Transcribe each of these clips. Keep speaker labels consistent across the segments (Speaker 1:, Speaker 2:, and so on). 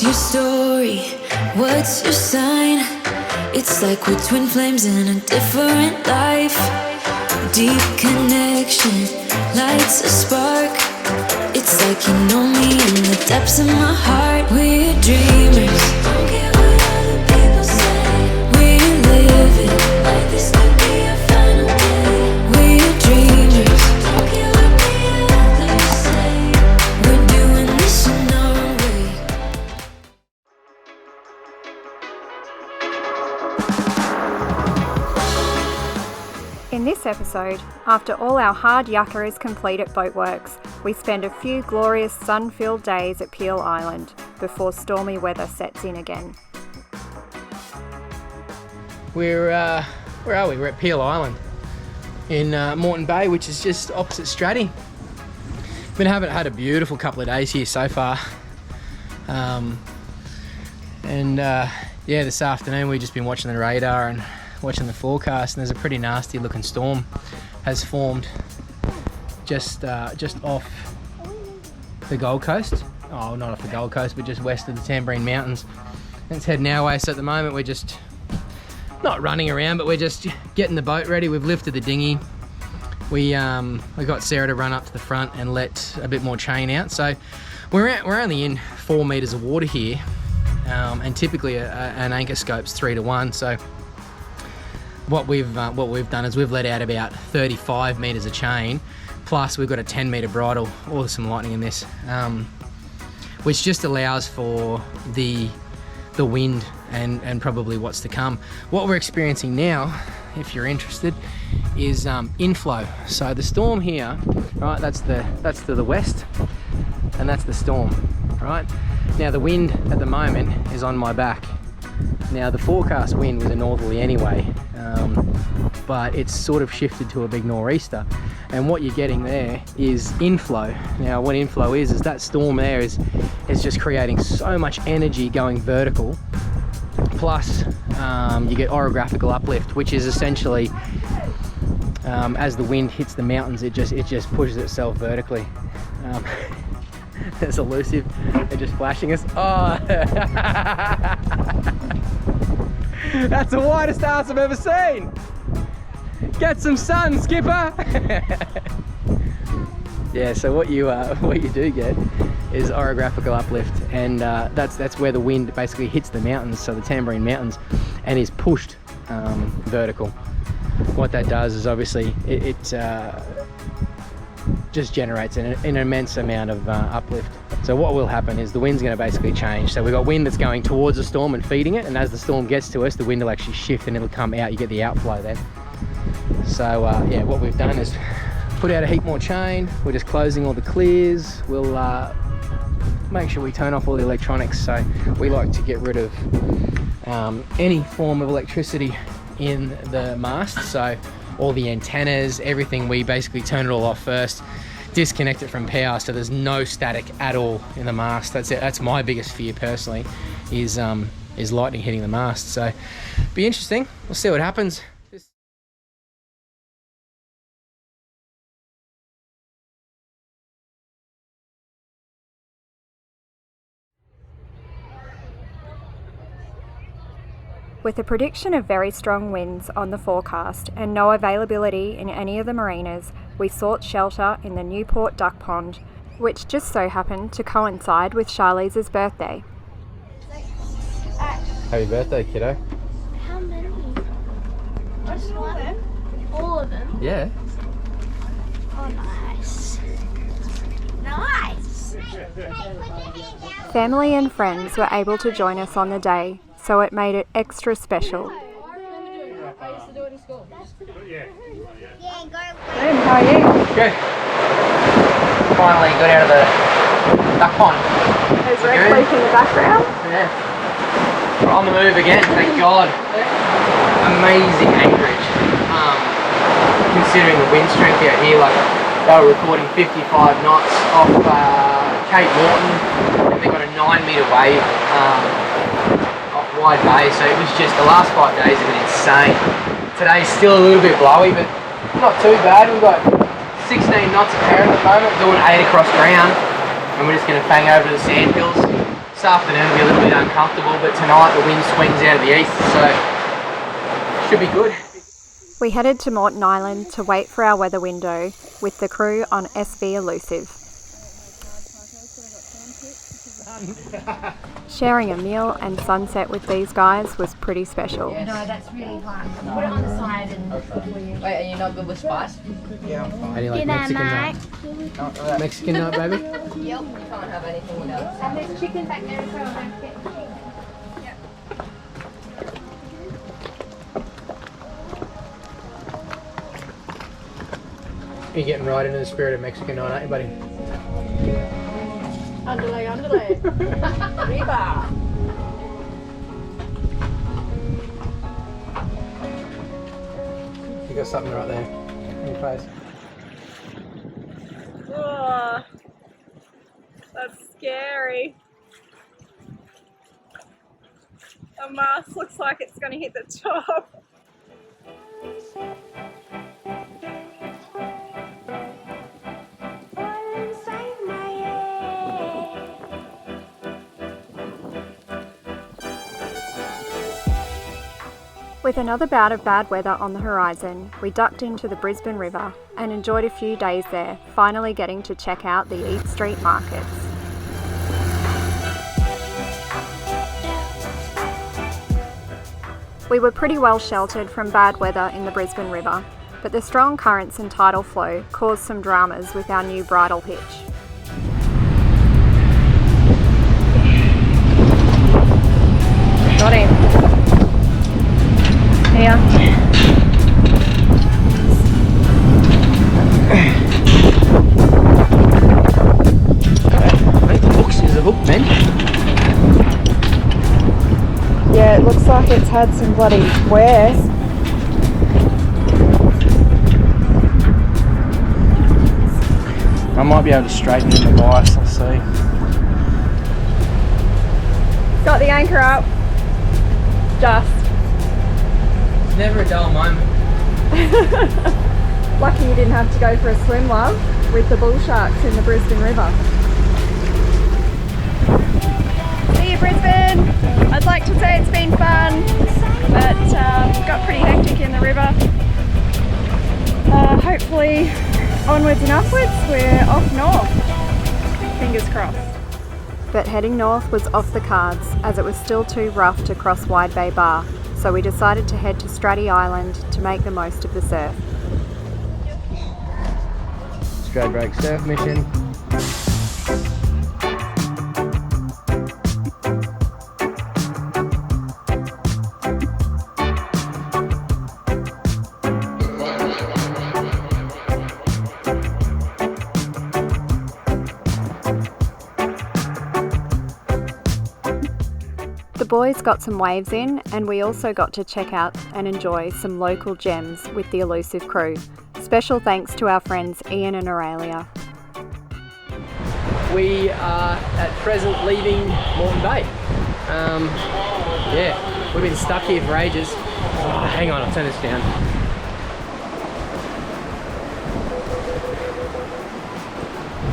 Speaker 1: What's your story? What's your sign? It's like we're twin flames in a different life. Deep connection lights a spark. It's like you know me in the depths of my heart. We're dreamers, don't care what other people say. We're living like this could be our final day. We're dreamers, don't care what the others say. We're doing this in our way.
Speaker 2: In this episode, after all our hard yucca is complete at Boatworks, we spend a few glorious sun-filled days at Peel Island before stormy weather sets in again.
Speaker 3: Where are we? We're at Peel Island in Moreton Bay, which is just opposite Straddie. Had a beautiful couple of days here so far. This afternoon we've just been watching the radar and watching the forecast, and there's a pretty nasty looking storm has formed just off the Gold Coast. Oh, not off the Gold Coast, but just west of the Tamborine Mountains. And it's heading our way, so at the moment we're just not running around, but we're just getting the boat ready. We've lifted the dinghy. We got Sarah to run up to the front and let a bit more chain out. So we're only in 4 meters of water here, and typically an anchor scope's 3 to 1. So what we've done is we've let out about 35 meters of chain, plus we've got a 10 meter bridle. Oh, there's some lightning in this, which just allows for the wind and probably what's to come. What we're experiencing now, if you're interested, is inflow. So the storm here, right? That's to the west, and that's the storm, right? Now the wind at the moment is on my back. Now the forecast wind was a northerly anyway, but it's sort of shifted to a big nor'easter, and what you're getting there is inflow. Now what inflow is that storm there is just creating so much energy going vertical, plus you get orographical uplift, which is essentially as the wind hits the mountains, it just pushes itself vertically. There's elusive, they're just flashing us. Oh, that's the whitest ass I've ever seen. Get some sun, skipper. Yeah, so what you do get is orographical uplift, and that's where the wind basically hits the mountains, so the Tamborine Mountains, and is pushed vertical. What that does is obviously it just generates an immense amount of uplift. So what will happen is the wind's going to basically change. So we've got wind that's going towards the storm and feeding it, and as the storm gets to us, the wind will actually shift and it'll come out. You get the outflow then. So what we've done is put out a heap more chain. We're just closing all the clears. We'll make sure we turn off all the electronics. So we like to get rid of any form of electricity in the mast. So all the antennas, everything, we basically turn it all off first, disconnect it from power, so there's no static at all in the mast. That's it. That's my biggest fear personally, is lightning hitting the mast. So be interesting. We'll see what happens.
Speaker 2: With a prediction of very strong winds on the forecast and no availability in any of the marinas, we sought shelter in the Newport Duck Pond, which just so happened to coincide with Charlize's birthday.
Speaker 3: Happy birthday, kiddo.
Speaker 4: How many? Just one? All of them?
Speaker 3: Yeah.
Speaker 4: Oh, nice. Nice!
Speaker 2: Family and friends were able to join us on the day, so it made it extra special.
Speaker 4: Yeah, go.
Speaker 2: How are you?
Speaker 3: Good. Finally got out of the duck pond.
Speaker 2: There's red leaf in the background.
Speaker 3: Yeah. We're on the move again, thank God. Amazing anchorage. Considering the wind strength out here, like they were recording 55 knots off Cape Moreton, and they got a 9 meter wave off Wide Bay, so it was just, the last 5 days have been insane. Today's still a little bit blowy, but not too bad. We've got 16 knots of current at the moment, doing 8 across ground, and we're just going to bang over to the sandhills, This afternoon will be a little bit uncomfortable, but tonight the wind swings out of the east, so should be good.
Speaker 2: We headed to Moreton Island to wait for our weather window with the crew on SV Elusive. Sharing a meal and sunset with these guys was pretty special.
Speaker 4: No, that's really hard. Put it on the side and...
Speaker 5: Wait, are you not good with spice?
Speaker 3: Yeah, I'm fine. How do you like Mexican nut? Mexican nut, baby?
Speaker 5: Yep. You can't have anything without.
Speaker 4: And there's chicken back there as well. Don't forget.
Speaker 3: You're getting right into the spirit of Mexican night, aren't you, buddy?
Speaker 5: Underlay. Arriba.
Speaker 3: You got something right there in your face.
Speaker 2: Oh, that's scary. The mask looks like it's going to hit the top. With another bout of bad weather on the horizon, we ducked into the Brisbane River and enjoyed a few days there, finally getting to check out the Eat Street markets. We were pretty well sheltered from bad weather in the Brisbane River, but the strong currents and tidal flow caused some dramas with our new bridle hitch. Got him. Here.
Speaker 3: I think the hooks is a hook, man.
Speaker 2: Yeah, it looks like it's had some bloody wear.
Speaker 3: I might be able to straighten in the vise, I'll see.
Speaker 2: Got the anchor up. Just.
Speaker 3: It's never a dull moment.
Speaker 2: Lucky you didn't have to go for a swim, love, with the bull sharks in the Brisbane River. See you, Brisbane! I'd like to say it's been fun, but got pretty hectic in the river. Hopefully onwards and upwards, we're off north. Fingers crossed. But heading north was off the cards, as it was still too rough to cross Wide Bay Bar, so we decided to head to Straddie Island to make the most of the surf.
Speaker 3: STRADBROKE surf mission.
Speaker 2: The boys got some waves in, and we also got to check out and enjoy some local gems with the Elusive crew. Special thanks to our friends Ian and Aurelia.
Speaker 3: We are at present leaving Moreton Bay. Yeah, we've been stuck here for ages. Oh, hang on, I'll turn this down.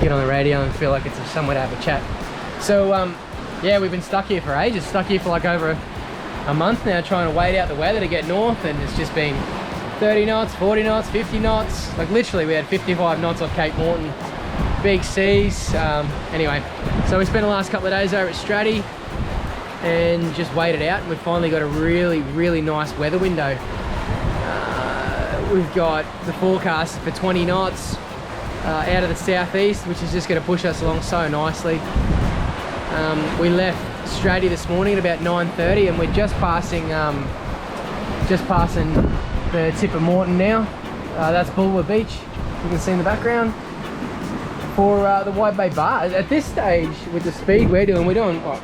Speaker 3: Get on the radio and feel like it's somewhere to have a chat. So, yeah, we've been stuck here for ages. Stuck here for like over a month now, trying to wait out the weather to get north, and it's just been 30 knots, 40 knots, 50 knots. Like literally we had 55 knots off Cape Moreton. Big seas. Anyway, so we spent the last couple of days over at Straddie and just waited out, and we've finally got a really nice weather window. We've got the forecast for 20 knots out of the southeast, which is just going to push us along so nicely. We left Straddie this morning at about 9:30, and we're just passing the tip of Moreton now. That's Bulwer Beach, you can see in the background, for the Wide Bay Bar. At this stage, with the speed we're doing what,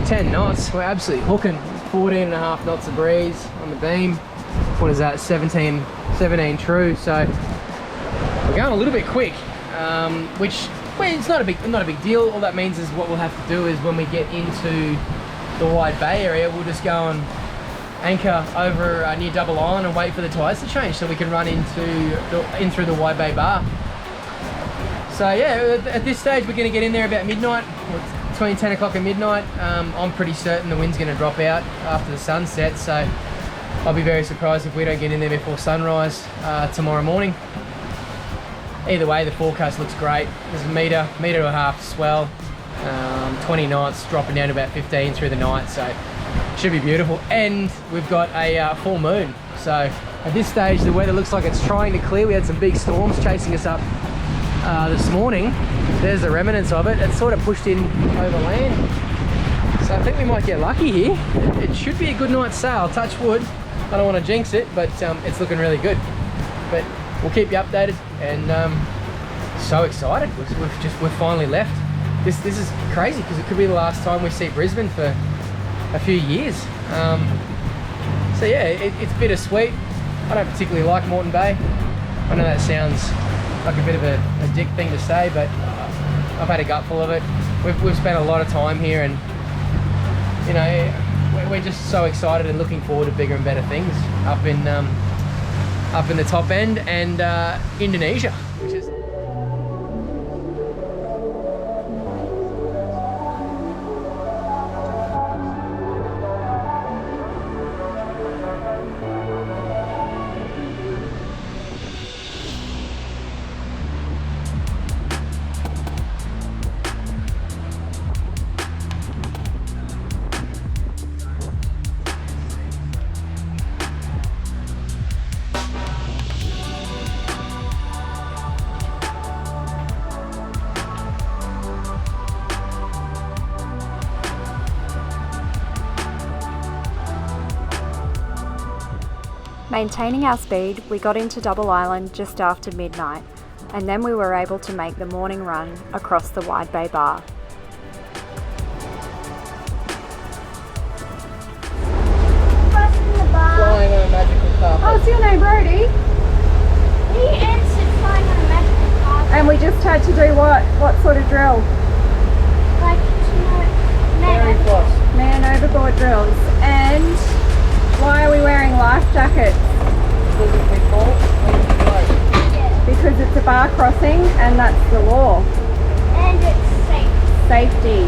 Speaker 3: 10 knots. We're absolutely hooking. 14.5 knots of breeze on the beam. What is that, 17 true, so we're going a little bit quick, which, well, it's not a big deal. All that means is what we'll have to do is when we get into the Wide Bay area, we'll just go and anchor over near Double Island and wait for the tides to change so we can run in through the Wide Bay Bar. So yeah, at this stage we're going to get in there about midnight. between 10 o'clock and midnight. I'm pretty certain the wind's going to drop out after the sun sets, so I'll be very surprised if we don't get in there before sunrise tomorrow morning. Either way, the forecast looks great. There's a metre and a half swell, 20 knots, dropping down to about 15 through the night, so should be beautiful. And we've got a full moon, so at this stage the weather looks like it's trying to clear. We had some big storms chasing us up this morning. There's the remnants of it. It's sort of pushed in over land, so I think we might get lucky here. It should be a good night's sail, touch wood. I don't want to jinx it, but it's looking really good. But we'll keep you updated, and so excited. We've finally left. This is crazy because it could be the last time we see Brisbane for a few years. So yeah, it's bittersweet. I don't particularly like Moreton Bay. I know that sounds like a bit of a dick thing to say, but I've had a gutful of it. We've spent a lot of time here, and you know, we're just so excited and looking forward to bigger and better things up in the top end and Indonesia, which is.
Speaker 2: Maintaining our speed, we got into Double Island just after midnight, and then we were able to make the morning run across the Wide Bay Bar.
Speaker 3: Flying on a magical carpet.
Speaker 2: Oh, it's your name, Brody?
Speaker 4: We answered flying on a magical carpet.
Speaker 2: And we just had to do what? What sort of drill?
Speaker 4: Like,
Speaker 3: Very close.
Speaker 2: Man overboard drills. And why are we wearing life jackets?
Speaker 3: Because if we fall, we can float.
Speaker 2: Because it's a bar crossing and that's the law.
Speaker 4: And it's safe.
Speaker 2: Safety.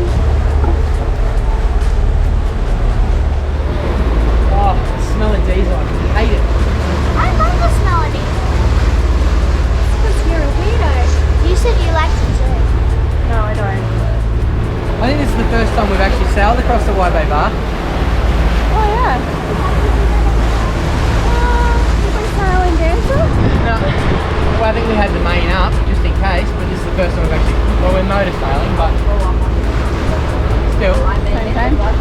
Speaker 3: Oh, the smell of diesel. I hate it.
Speaker 4: I love the smell of it. Because you're a weirdo. You said you liked it too.
Speaker 2: No, I don't.
Speaker 3: I think this is the first time we've actually sailed across the Wide Bay Bar.
Speaker 2: Oh yeah. Sailing dancer?
Speaker 3: No, well, I think we had the main up just in case, but this is the first time we've actually. Well, we're motor sailing, but still.
Speaker 2: Same time.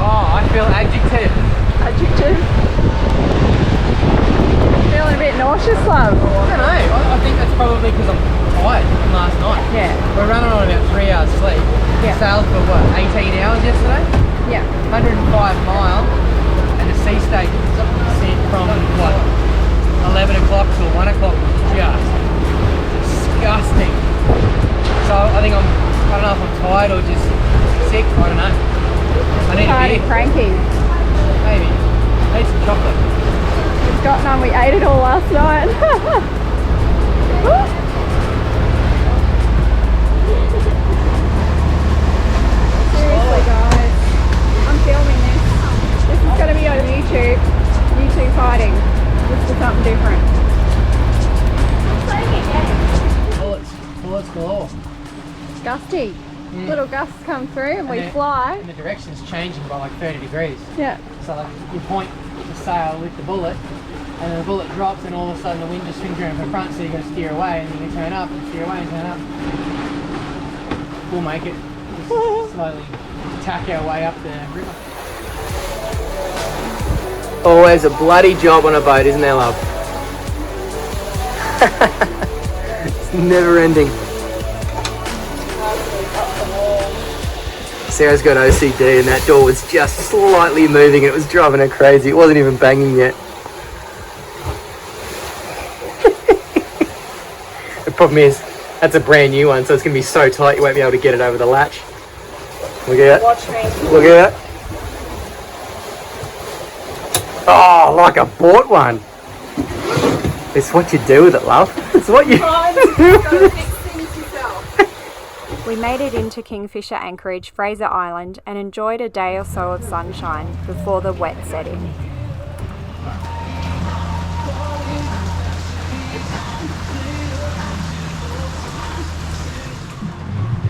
Speaker 3: Oh, I feel adjective.
Speaker 2: Adjective. Feeling a bit nauseous, love.
Speaker 3: I don't know. I think that's probably because I'm tired from last night.
Speaker 2: Yeah.
Speaker 3: We're running on about 3 hours sleep.
Speaker 2: Yeah.
Speaker 3: Sailed for what, 18 hours yesterday?
Speaker 2: Yeah.
Speaker 3: 105 miles, and the sea state from what, 11 o'clock till 1 o'clock was just disgusting. So I think I don't know if I'm tired or just sick. I don't know. I need
Speaker 2: Tired
Speaker 3: a
Speaker 2: and
Speaker 3: beer.
Speaker 2: cranky.
Speaker 3: Maybe. I need some chocolate.
Speaker 2: We've got none. We ate it all last night. Seriously, guys, I'm filming this. This is going to be on YouTube. YouTube fighting. Just for something different.
Speaker 3: Bullets galore.
Speaker 2: Gusty. Little gusts come through and we
Speaker 3: then-
Speaker 2: fly.
Speaker 3: And the direction's changing by like 30 degrees.
Speaker 2: Yeah.
Speaker 3: So like you point the sail with the bullet, and then the bullet drops, and all of a sudden the wind just swings around to the front, so you're going to steer away, and then you turn up and steer away and turn up. We'll make it. Just slowly tack our way up the river. Always a bloody job on a boat, isn't there, love? It's never ending. Sarah's got OCD and that door was just slightly moving. It was driving her crazy. It wasn't even banging yet. The problem is, that's a brand new one, so it's going to be so tight you won't be able to get it over the latch. Look at that.
Speaker 5: Watch me.
Speaker 3: Look at that. Oh, like I bought one. It's what you do with it, love. It's what you
Speaker 2: We made it into Kingfisher Anchorage, Fraser Island, and enjoyed a day or so of sunshine before the wet set in.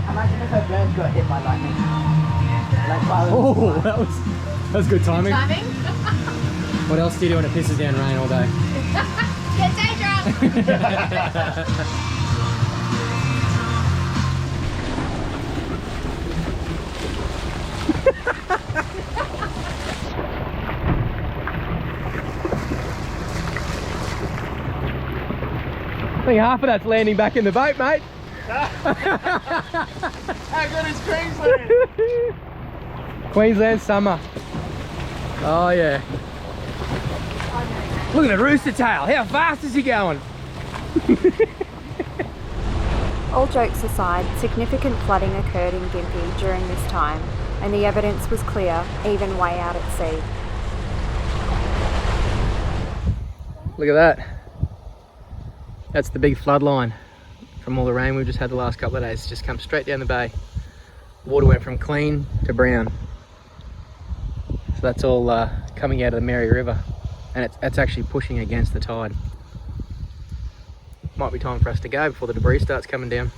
Speaker 5: Imagine if her bird got hit by lightning.
Speaker 3: Oh, that was good timing.
Speaker 5: Timing?
Speaker 3: What else do you do when it pisses down rain all day?
Speaker 4: Get day drunk.
Speaker 3: I think half of that's landing back in the boat, mate.
Speaker 5: How good is Queensland?
Speaker 3: Queensland summer. Oh yeah. Look at the rooster tail. How fast is he going?
Speaker 2: All jokes aside, significant flooding occurred in Gympie during this time, and the evidence was clear, even way out at sea.
Speaker 3: Look at that. That's the big flood line from all the rain we've just had the last couple of days. It's just come straight down the bay. Water went from clean to brown. So that's all coming out of the Mary River, and it's actually pushing against the tide. Might be time for us to go before the debris starts coming down.